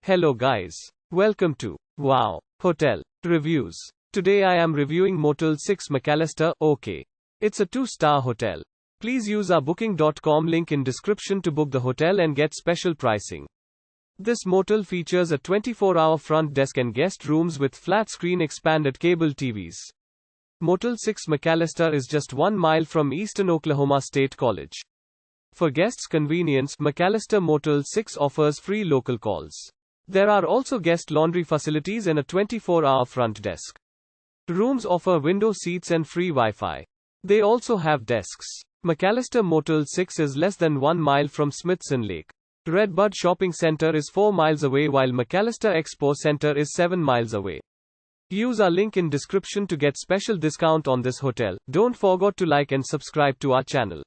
Hello guys. Welcome to Wow Hotel Reviews. Today I am reviewing Motel 6-Mcalester, OK. It's a 2-star hotel. Please use our booking.com link in description to book the hotel and get special pricing. This motel features a 24-hour front desk and guest rooms with flat-screen expanded cable TVs. Motel 6-Mcalester is just 1 mile from Eastern Oklahoma State College. For guests' convenience, McAlester Motel 6 offers free local calls. There are also guest laundry facilities and a 24-hour front desk. Rooms offer window seats and free Wi-Fi. They also have desks. McAlester Motel 6 is less than 1 mile from Smithson Lake. Redbud Shopping Center is 4 miles away while McAlester Expo Center is 7 miles away. Use our link in description to get special discount on this hotel. Don't forget to like and subscribe to our channel.